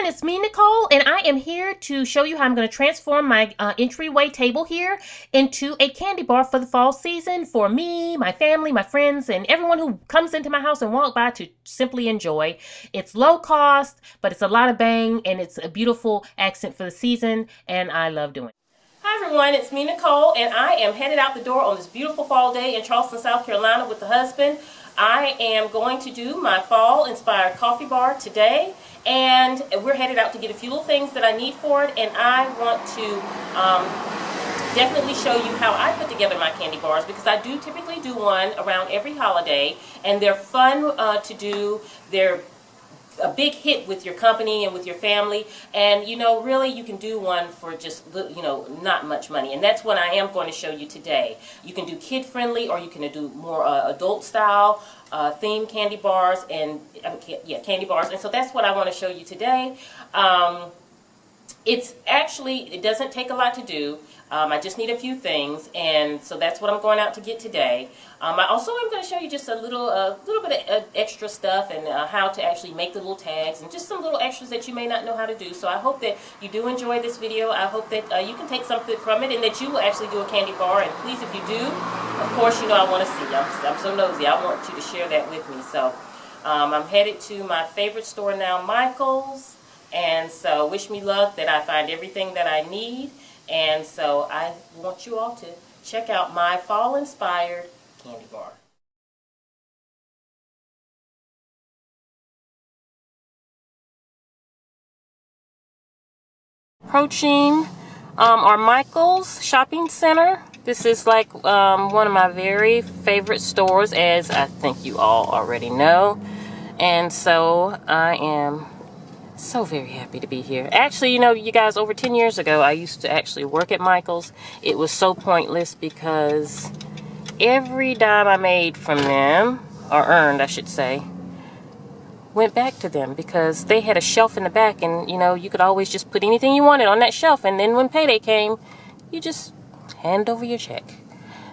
it's me, Nicole, and I am here to show you how I'm going to transform my entryway table here into a candy bar for the fall season for me, my family, my friends, and everyone who comes into my house and walk by to simply enjoy. It's low cost, but it's a lot of bang, and it's a beautiful accent for the season, and I love doing it. Hi everyone, it's me, Nicole, and I am headed out the door on this beautiful fall day in Charleston, South Carolina with the husband. I am going to do my fall-inspired coffee bar today, and we're headed out to get a few little things that I need for it, and I want to definitely show you how I put together my candy bars, because I do typically do one around every holiday, and they're fun to do. They're a big hit with your company and with your family, and you know, really you can do one for just, you know, not much money, and that's what I am going to show you today. You can do kid friendly, or you can do more adult style themed candy bars, and candy bars, and so that's what I want to show you today. It doesn't take a lot to do. I just need a few things, and so that's what I'm going out to get today. I also am going to show you just a little bit of extra stuff, and how to actually make the little tags, and just some little extras that you may not know how to do. So I hope that you do enjoy this video. I hope that you can take something from it, and that you will actually do a candy bar. And please, if you do, of course, you know I want to see. I'm so nosy. I want you to share that with me. So I'm headed to my favorite store now, Michael's. And so wish me luck that I find everything that I need. And so I want you all to check out my fall-inspired candy bar. Approaching our Michael's shopping center. This is like one of my very favorite stores, as I think you all already know. And so I am so very happy to be here. Actually, you know, you guys, over 10 years ago, I used to actually work at Michael's. It was so pointless because every dime I made from them, or earned, I should say, went back to them, because they had a shelf in the back, and, you know, you could always just put anything you wanted on that shelf, and then when payday came, you just hand over your check.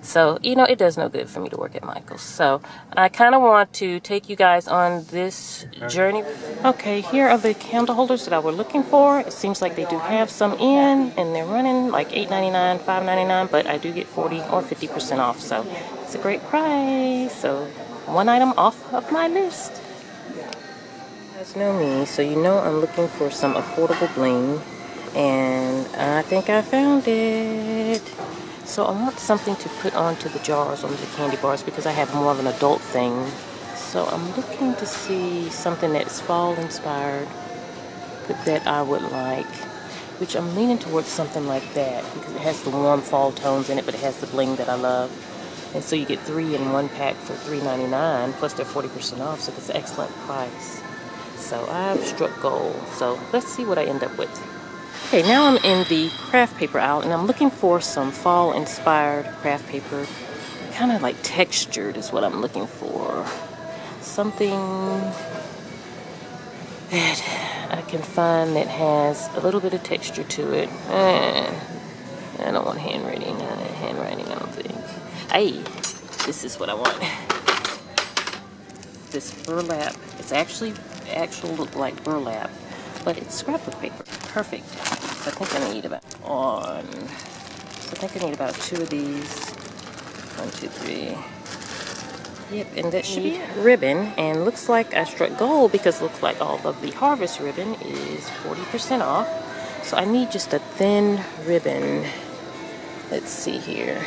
So, you know, it does no good for me to work at Michael's. So, I kind of want to take you guys on this journey. Okay, here are the candle holders that I were looking for. It seems like they do have some in, and they're running like $8.99, $5.99, but I do get 40 or 50% off, so it's a great price. So, one item off of my list. You guys know me, so you know I'm looking for some affordable bling, and I think I found it. So I want something to put onto the jars, onto the candy bars, because I have more of an adult thing. So I'm looking to see something that's fall inspired that I would like, which I'm leaning towards something like that, because it has the warm fall tones in it, but it has the bling that I love. And so you get 3 in 1 pack for $3.99, plus they're 40% off, so it's an excellent price. So I've struck gold. So let's see what I end up with. Okay, now I'm in the craft paper aisle, and I'm looking for some fall-inspired craft paper. Kind of like textured is what I'm looking for. Something that I can find that has a little bit of texture to it. I don't want handwriting, I don't think. Hey, this is what I want. This burlap. It's actually look like burlap, but it's scrapbook paper. Perfect. So I think I need about I need about 2 of these. 1, 2, 3. Yep, and that should be ribbon. And looks like I struck gold, because it looks like all of the harvest ribbon is 40% off. So I need just a thin ribbon. Let's see here.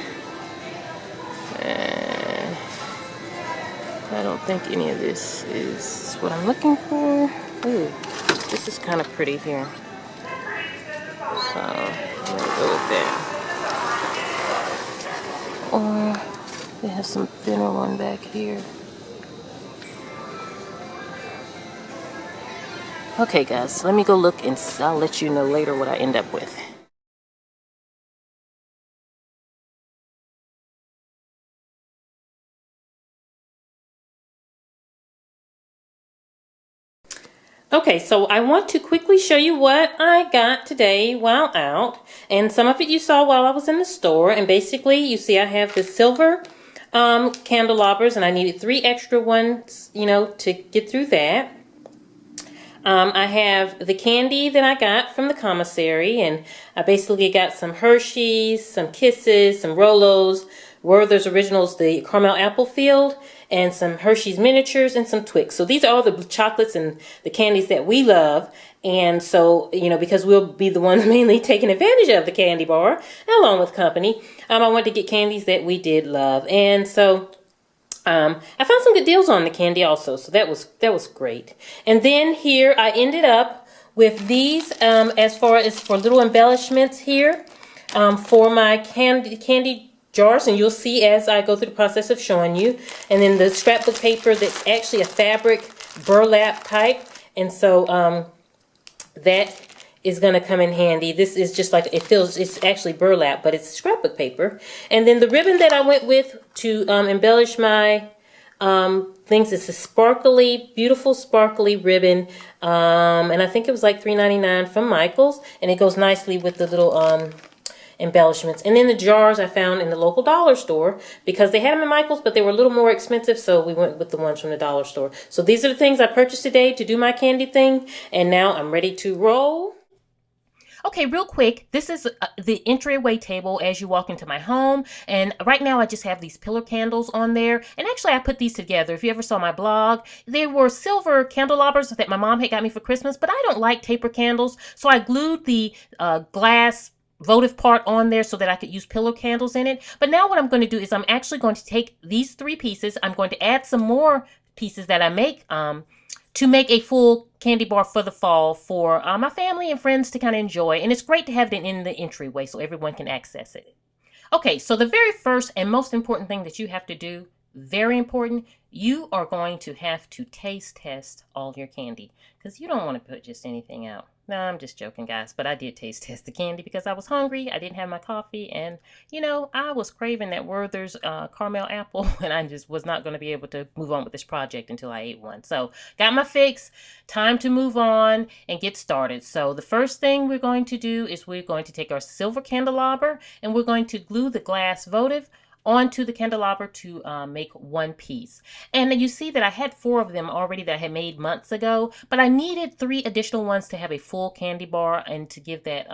I don't think any of this is what I'm looking for. Ooh, this is kind of pretty here. So, I'm going to go with that. Or, they have some thinner one back here. Okay guys, let me go look, and I'll let you know later what I end up with. Okay, so I want to quickly show you what I got today while out. And some of it you saw while I was in the store. And basically, you see I have the silver candelabras, and I needed 3 extra ones, you know, to get through that. I have the candy that I got from the commissary, and I basically got some Hershey's, some Kisses, some Rolos, Werther's Originals, the caramel apple field, and some Hershey's miniatures, and some Twix. So these are all the chocolates and the candies that we love. And so, because we'll be the ones mainly taking advantage of the candy bar, along with company, I wanted to get candies that we did love. And so I found some good deals on the candy also, so that was great. And then here I ended up with these as far as for little embellishments here for my candy jars, and you'll see as I go through the process of showing you. And then the scrapbook paper that's actually a fabric burlap type, and so that is going to come in handy. This is just like, it's actually burlap, but it's scrapbook paper. And then the ribbon that I went with to embellish my things is a sparkly, beautiful sparkly ribbon. And I think it was like $3.99 from Michael's. And it goes nicely with the little embellishments. And then the jars I found in the local dollar store because they had them in Michael's, but they were a little more expensive, so we went with the ones from the dollar store. So these are the things I purchased today to do my candy thing, and now I'm ready to roll. Okay, real quick, this is the entryway table as you walk into my home, and right now I just have these pillar candles on there, and actually I put these together. If you ever saw my blog, they were silver candelabras that my mom had got me for Christmas, but I don't like taper candles, so I glued the glass votive part on there so that I could use pillow candles in it. But now what I'm going to do is I'm actually going to take these 3 pieces, I'm going to add some more pieces that I make to make a full candy bar for the fall for my family and friends to kind of enjoy. And it's great to have it in the entryway so everyone can access it. Okay, so the very first and most important thing that you have to do, very important, you are going to have to taste test all your candy because you don't want to put just anything out. No, I'm just joking, guys, but I did taste test the candy because I was hungry. I didn't have my coffee, and, I was craving that Werther's caramel apple, and I just was not going to be able to move on with this project until I ate one. So, got my fix. Time to move on and get started. So, the first thing we're going to do is we're going to take our silver candelabra, and we're going to glue the glass votive onto the candelabra to make one piece. And you see that I had 4 of them already that I had made months ago, but I needed 3 additional ones to have a full candy bar and to give that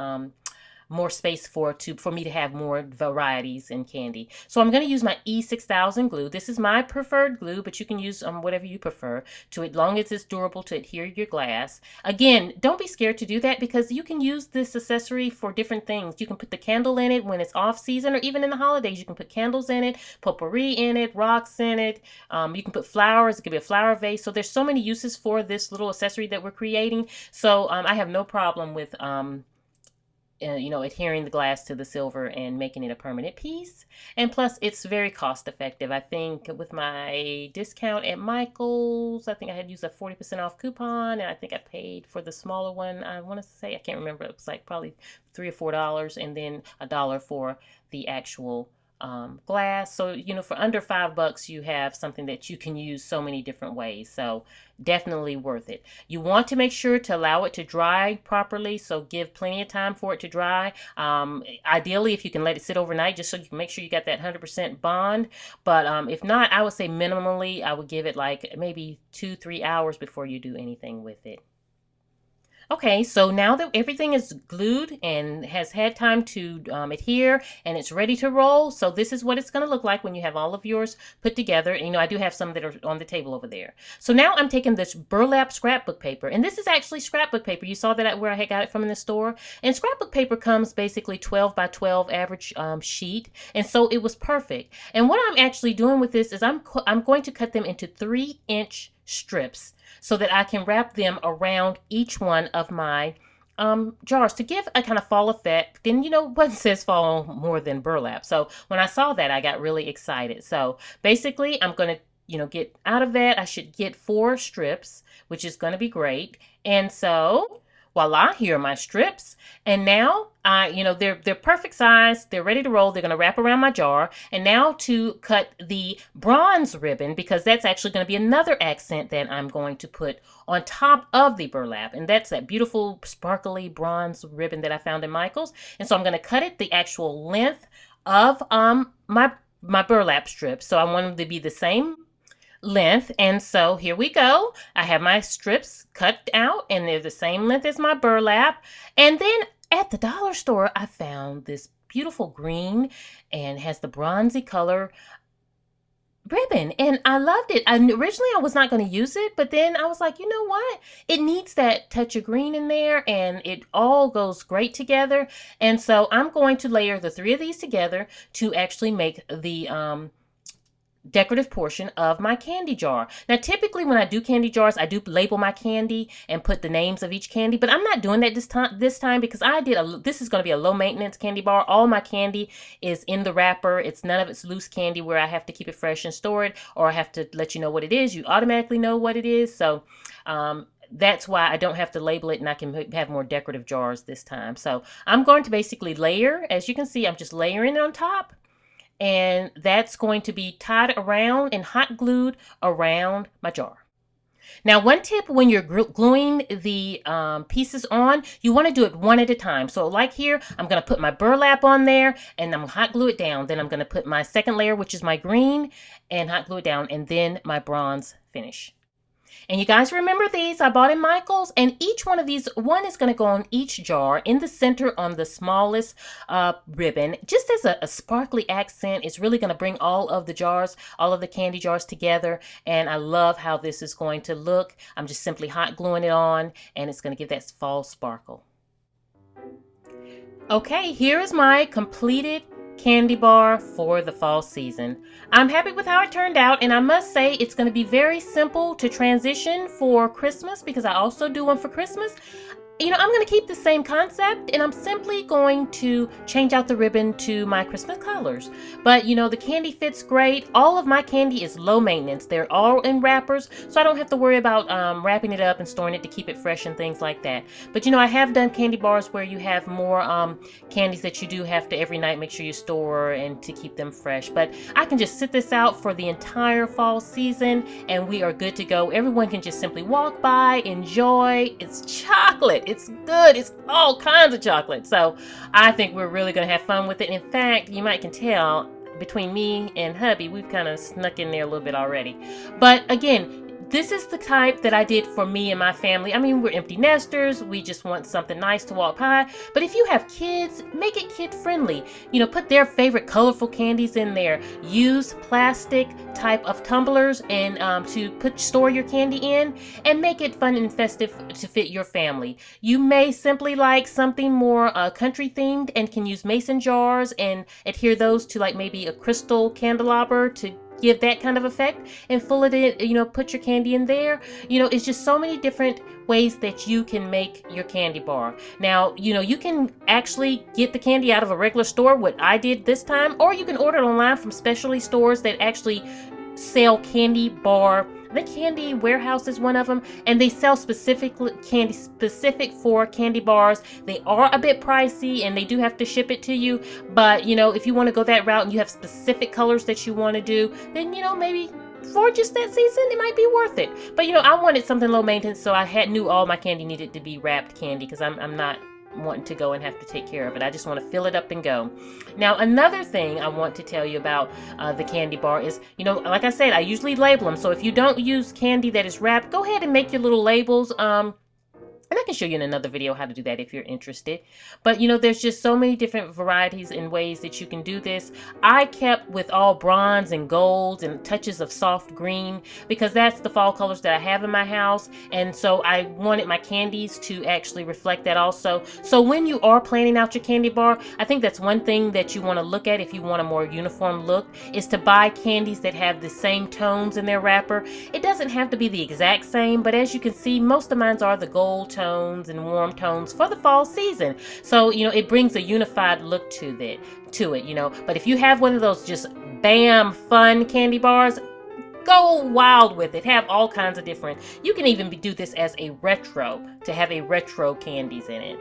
more space for me to have more varieties in candy. So I'm going to use my E6000 glue. This is my preferred glue, but you can use whatever you prefer to, as long as it's durable to adhere to your glass. Again, don't be scared to do that because you can use this accessory for different things. You can put the candle in it when it's off season, or even in the holidays. You can put candles in it, potpourri in it, rocks in it. You can put flowers. It could be a flower vase. So there's so many uses for this little accessory that we're creating. So I have no problem with adhering the glass to the silver and making it a permanent piece. And plus, it's very cost effective. I think with my discount at Michael's, I think I had used a 40% off coupon, and I think I paid for the smaller one. I want to say, I can't remember, it was like probably $3 or $4, and then $1 for the actual glass. So, for under $5, you have something that you can use so many different ways. So definitely worth it. You want to make sure to allow it to dry properly. So give plenty of time for it to dry. Ideally, if you can let it sit overnight, just so you can make sure you got that 100% bond. But if not, I would say minimally, I would give it like maybe 2-3 hours before you do anything with it. Okay, so now that everything is glued and has had time to adhere and it's ready to roll, so this is what it's going to look like when you have all of yours put together. And, I do have some that are on the table over there. So now I'm taking this burlap scrapbook paper, and this is actually scrapbook paper. You saw that where I had got it from in the store. And scrapbook paper comes basically 12 by 12 average sheet, and so it was perfect. And what I'm actually doing with this is I'm going to cut them into 3-inch strips so that I can wrap them around each one of my jars to give a kind of fall effect. And what says fall more than burlap? So when I saw that, I got really excited. So basically, I'm going to get out of that. I should get 4 strips, which is going to be great. And so voila, here are my strips. And now, they're perfect size. They're ready to roll. They're going to wrap around my jar. And now to cut the bronze ribbon, because that's actually going to be another accent that I'm going to put on top of the burlap. And that's that beautiful sparkly bronze ribbon that I found in Michael's. And so I'm going to cut it the actual length of my burlap strips. So I want them to be the same length. And so here we go. I have my strips cut out and they're the same length as my burlap. And then at the dollar store, I found this beautiful green and has the bronzy color ribbon, and I loved it. Originally I was not going to use it, but then I was like, you know what? It needs that touch of green in there, and it all goes great together. And so I'm going to layer the three of these together to actually make the decorative portion of my candy jar. Now, typically when I do candy jars, I do label my candy and put the names of each candy, but I'm not doing that this time because this is going to be a low maintenance candy bar. All my candy is in the wrapper. None of it's loose candy where I have to keep it fresh and store it, or I have to let you know what it is. You automatically know what it is. So, that's why I don't have to label it, and I can have more decorative jars this time. So I'm going to basically layer. As you can see, I'm just layering it on top. And that's going to be tied around and hot glued around my jar. Now, one tip when you're gluing the pieces on, you want to do it one at a time. So like here, I'm going to put my burlap on there and I'm going to hot glue it down. Then I'm going to put my second layer, which is my green, and hot glue it down, and then my bronze finish. And you guys remember these? I bought in Michael's, and each one of these, one is going to go on each jar in the center on the smallest ribbon, just as a sparkly accent. It's really going to bring all of the jars, all of the candy jars together, and I love how this is going to look. I'm just simply hot gluing it on, and it's going to give that fall sparkle. Okay, here is my completed candy bar for the fall season. I'm happy with how it turned out, and I must say it's going to be very simple to transition for Christmas because I also do one for Christmas. I'm going to keep the same concept, and I'm simply going to change out the ribbon to my Christmas colors. But, the candy fits great. All of my candy is low maintenance. They're all in wrappers, so I don't have to worry about wrapping it up and storing it to keep it fresh and things like that. But, I have done candy bars where you have more candies that you do have to every night make sure you store and to keep them fresh. But I can just sit this out for the entire fall season, and we are good to go. Everyone can just simply walk by, enjoy. It's chocolate. It's good. It's all kinds of chocolate. So I think we're really going to have fun with it. In fact, you might can tell between me and hubby, we've kind of snuck in there a little bit already. But again, this is the type that I did for me and my family. I mean, we're empty nesters. We just want something nice to walk by. But if you have kids, make it kid friendly. Put their favorite colorful candies in there. Use plastic type of tumblers and to store your candy in, and make it fun and festive to fit your family. You may simply like something more country themed and can use mason jars and adhere those to like maybe a crystal candelabra to give that kind of effect, and fill it in, put your candy in there. It's just so many different ways that you can make your candy bar. Now, you can actually get the candy out of a regular store, what I did this time, or you can order it online from specialty stores that actually sell candy bar. I think Candy Warehouse is one of them, and they sell candy specific for candy bars. They are a bit pricey, and they do have to ship it to you. But if you want to go that route and you have specific colors that you want to do, then maybe for just that season it might be worth it. But I wanted something low maintenance, so I knew all my candy needed to be wrapped candy because I'm not wanting to go and have to take care of it. I just want to fill it up and go. Now, another thing I want to tell you about the candy bar is, like I said, I usually label them. So if you don't use candy that is wrapped, go ahead and make your little labels. And I can show you in another video how to do that if you're interested. But, there's just so many different varieties and ways that you can do this. I kept with all bronze and gold and touches of soft green because that's the fall colors that I have in my house. And so I wanted my candies to actually reflect that also. So when you are planning out your candy bar, I think that's one thing that you want to look at if you want a more uniform look, is to buy candies that have the same tones in their wrapper. It doesn't have to be the exact same, but as you can see, most of mine are the gold tones and warm tones for the fall season. So, it brings a unified look to it. But if you have one of those just bam fun candy bars, go wild with it. Have all kinds of different. You can even do this as a retro, to have a retro candies in it.